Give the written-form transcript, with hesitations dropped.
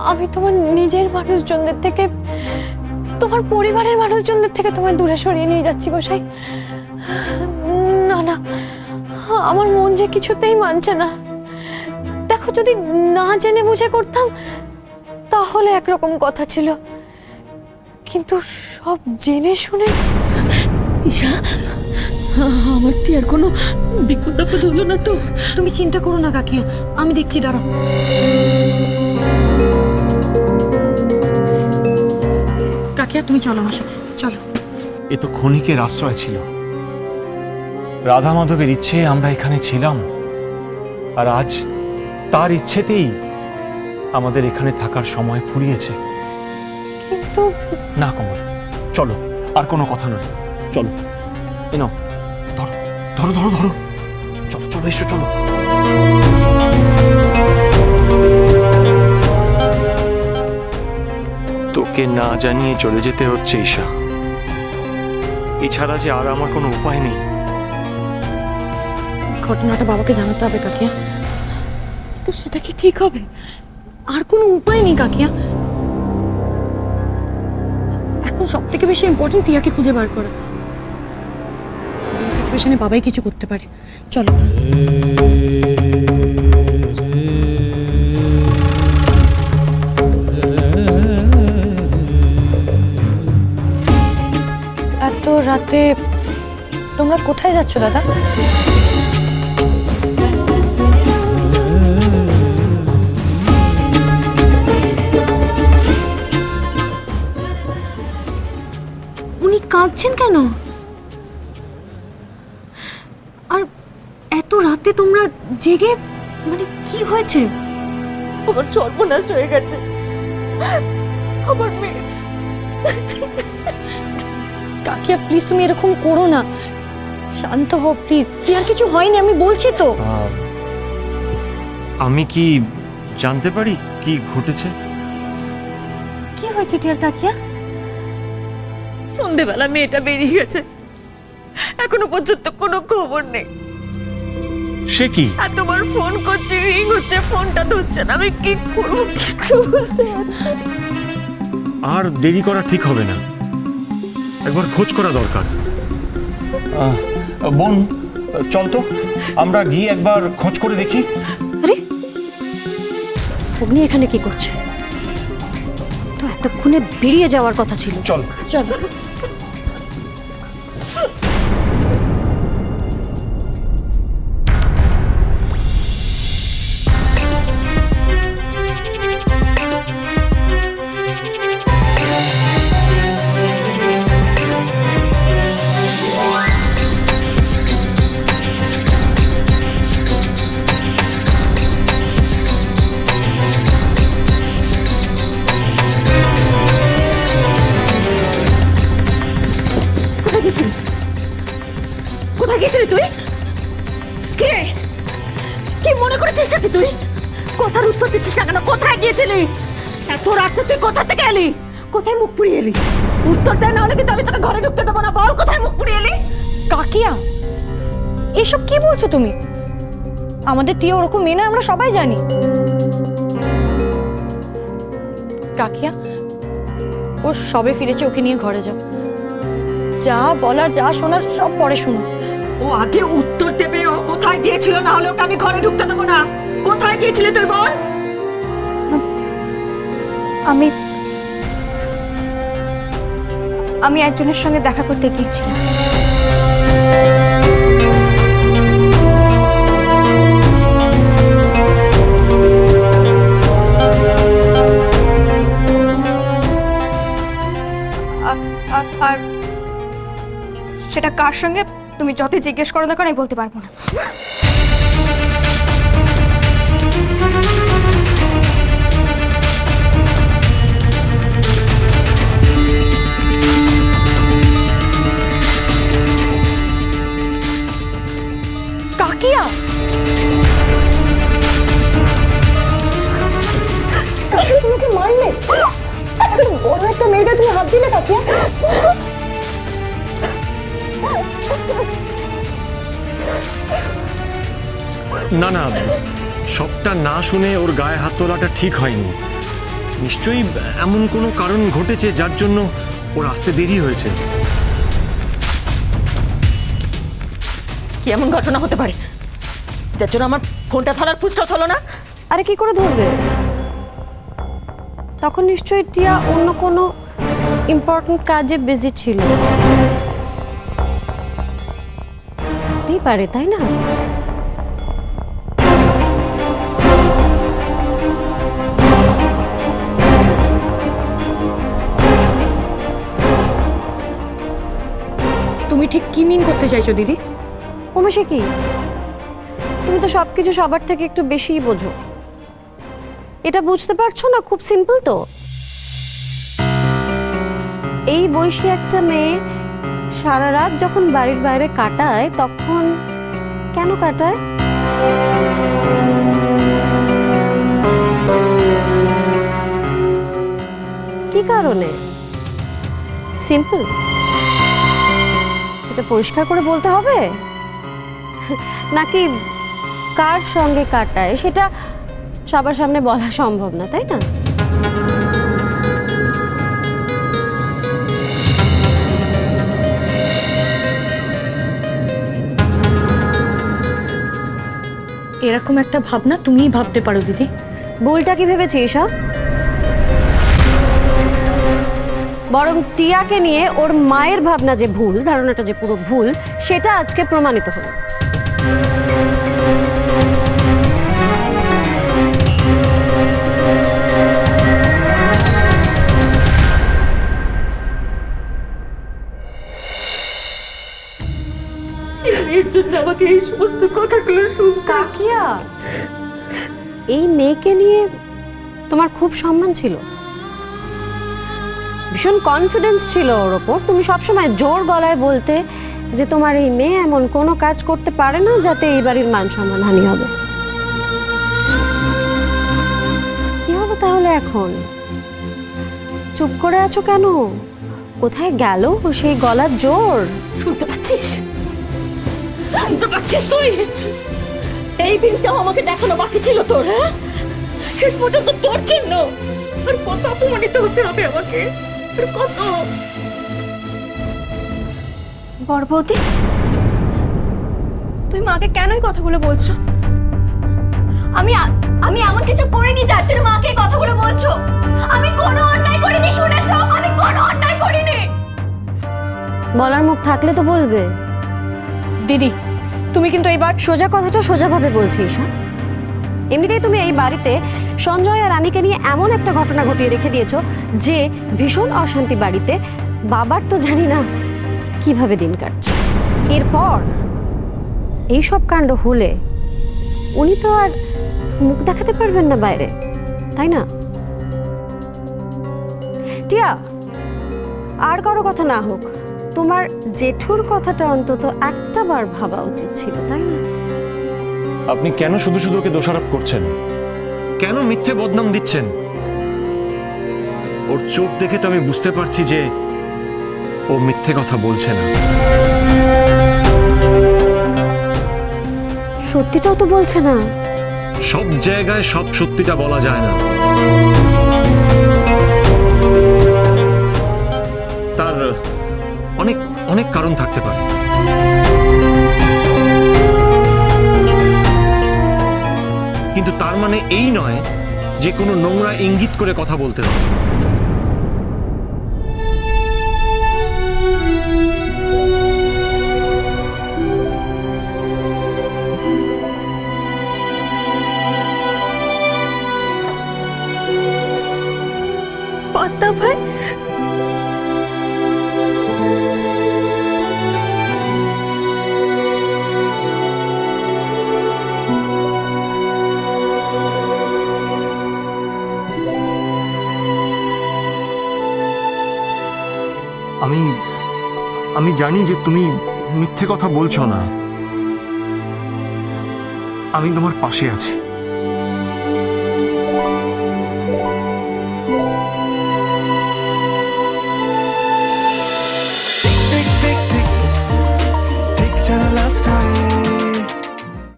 আমি তোমার নিজের মানুষজনদের থেকে, তোমার পরিবারের মানুষজনদের থেকে তোমায় দূরে সরিয়ে নিয়ে যাচ্ছি গোসাই। না না, আমার মন যে কিছুতেই মানছে না। দেখো, যদি না জেনে বুঝে করতাম তাহলে একরকম কথা ছিল, কিন্তু সব জেনে শুনে। ঈশা, আমার কি আর কোনো বিপদ আপদ হলো না তো? তুমি চিন্তা করো না কাকিয়া, আমি দেখছি, দাঁড়াও। কাকিয়া তুমি চলো আমার সাথে, চলো। এ তো ক্ষণিকের আশ্রয় ছিল। রাধা মাধবের ইচ্ছে আমরা এখানে ছিলাম, আর আজ তার ইচ্ছেতেই আমাদের এখানে থাকার সময় ফুরিয়েছে। কিন্তু না কমল, চলো, আর কোনো কথা নয়, চলো। এ নাও, ধরো ধরো ধরো ধরো, চলো চলো, এসো, চলো। তোকে না জানিয়ে চলে যেতে হচ্ছে ঈশা, এছাড়া যে আর আমার কোনো উপায় নেই। ঘটনাটা বাবাকে জানাতে হবে কাকিয়া, তো সেটা কি ঠিক হবে? আর কোনো উপায় নেই কাকিয়া। এখন সব থেকে বেশি ইম্পর্টেন্ট টিয়াকে খুঁজে বার করা। এই সিচুয়েশনে বাবাই কিছু করতে পারে। চলো। এত রাতে তোমরা কোথায় যাচ্ছ দাদা? উনি কাঁদছেন কেন? আর এত রাতে তোমরা জেগে, মানে কি হয়েছে? আমার সর্বনাশ হয়ে গেছে, আমার মেয়ে। কাকিয়া প্লিজ তুমি এরকম করো না, শান্ত হও প্লিজ। কি আর কিছু হয়নি, আমি বলছি তো। আমি কি জানতে পারি কি ঘটেছে? কি হয়েছে টিয়ার কাকিয়া? সন্ধেবেলা মেয়েটা বেরিয়ে গেছে, এখনো পর্যন্ত কোনো খবর নেই। সে কি? আর তোমার ফোন করছে, রিং হচ্ছে, ফোনটা ধরছে না, আমি কি করবো কিছু বলতে পারছি না। আর দেরি করা ঠিক হবে না, একবার খোঁজ করা দরকার। বোন, চল তো, আমরা গিয়ে একবার খোঁজ করে দেখি। আরে উনি এখানে কি করছে? তো এতক্ষণে বেরিয়ে যাওয়ার কথা ছিল। চল চলো। কোথায় গেছিলি তুই? কে কি মনে করেছিস নাকি তুই? কথার উত্তর দিচ্ছিস না কেন? কোথায় গিয়েছিলি? এত রাতে তুই কোথা থেকে এলি? কোথায় মুখ পুড়িয়ে এলি? উত্তর দেয়, না হলে কিন্তু আমি তোকে ঘরে ঢুকতে দেবো না। বল, কোথায় মুখ পুড়িয়ে এলি? কাকিয়া, এসব কি বলছো তুমি? আমাদের টিয়া ওরকম মেয়ে না, আমরা সবাই জানি। কাকিয়া, ও সবে ফিরেছে, ওকে নিয়ে ঘরে যাও। যা বলার, যা শোনার সব পরে শুনো। ও আগে উত্তর দেবে, ও কোথায় গিয়েছিল, না হলে ওকে আমি ঘরে ঢুকতে দেবো না। কোথায় গিয়েছিলে তুই, বল। আমি একজনের সঙ্গে দেখা করতে গিয়েছিলাম। আর সেটা কার সঙ্গে তুমি যতই জিজ্ঞেস করো না কেন, আমি বলতে পারবো না। কাকিয়া, তোমাকে মারলে? বড় একটা মেয়েটা তুমি হাত দিলে কাকিয়া? না না, সবটা না শুনে ওর গায়ে হাত তোলাটা ঠিক হয়নি। নিশ্চয়ই এমন কোনো কারণ ঘটেছে যার জন্য ওর আসতে দেরি হয়েছে। কি এমন ঘটনা হতে পারে যার জন্য আমার ফোনটা ধরার ফুসটাও হলো না? আরে কি করে ধরবে? তখন নিশ্চয়ই টিয়া অন্য কোনো ইম্পর্টেন্ট কাজে বিজি ছিল। থাকতেই পারে, তাই না? তুমি ঠিক কি মিন করতে চাইছো দিদি? উমেশে কি, তুমি তো সবকিছু সবার থেকে একটু বেশিই বোঝো। এটা বুঝতে পারছো না? খুব সিম্পল তো। এই বয়সী একটা মেয়ে সারা রাত যখন বাড়ির বাইরে কাটায়, তখন কেন কাটায়? কি কারণে? সিম্পল। এটা পরিষ্কার করে বলতে হবে নাকি কার সঙ্গে কাটায় সেটা সবার সামনে বলা সম্ভব না, তাই না? এরকম একটা ভাবনা তুমিই ভাবতে পারো দিদি। ভুলটা কি ভেবেছিস? বরং টিয়াকে নিয়ে ওর মায়ের ভাবনা যে ভুল, ধারণাটা যে পুরো ভুল, সেটা আজকে প্রমাণিত হলো। এর জন্য আমাকে এই সমস্ত কথাগুলো শুনতে। কাকিয়া, এই মেয়েকে নিয়ে তোমার খুব সম্মান ছিল, ভীষণ কনফিডেন্স ছিল ওর ওপর। তুমি সবসময় জোর গলায় বলতে যে তোমার এই মেয়ে এমন কোনো কাজ করতে পারে না যাতে এই বাড়ির মান সম্মান হানি হবে। কি হবে তাহলে এখন? চুপ করে আছো কেন? কোথায় গেল সেই গলার জোর? শুনতে পাচ্ছিস? শুনতে পাচ্ছিস তুই? এই দিনটাও আমাকে দেখানো বাকি ছিল তোর, হ্যাঁ? শেষ পর্যন্ত তোর জন্য আর কত অপমানিত হতে হবে আমাকে, আর কত। বড় বৌদি, তুমি মাকে কেন এই কথাগুলো বলছো? আমি এমন কিছু করিনি যার জন্য মাকে এই কথাগুলো বলছো। আমি কোনো অন্যায় করিনি, শুনেছো? আমি কোনো অন্যায় করিনি। বলার মুখ থাকলে তো বলবে। দিদি, তুমি কিন্তু এবার সোজা কথাটা সোজাভাবে বলছিস, হ্যাঁ? এমনিতেই তুমি এই বাড়িতে সঞ্জয় আর রানীকে নিয়ে এমন একটা ঘটনা ঘটিয়ে রেখে দিয়েছো যে ভীষণ অশান্তি বাড়িতে। বাবার তো জানি না কিভাবে দিন কাটছে। এরপর এইসব কাণ্ড হলে উনি তো আর মুখ দেখাতে পারবেন না বাইরে, তাই না? টিয়া, আর কারো কথা না হোক, তোমার জেঠুর কথাটা অন্তত একটা বার ভাবা উচিত ছিল, তাই না? আপনি কেন শুধু শুধু ওকে দোষারোপ করছেন? কেন মিথ্যে বদনাম দিচ্ছেন? ওর চোখ দেখে তো আমি বুঝতে পারছি যে ও মিথ্যে কথা বলছে না। সত্যিটাও তো বলছে না। সব জায়গায় সব সত্যিটা বলা যায় না। তার অনেক অনেক কারণ থাকতে পারে। কিন্তু তার মানে এই নয় যে কোনো নোংরা ইঙ্গিত করে কথা বলতে হবে। পাতা ভাই, আমি জানি যে তুমি মিথ্যে কথা বলছো না। আমি তোমার পাশে আছি।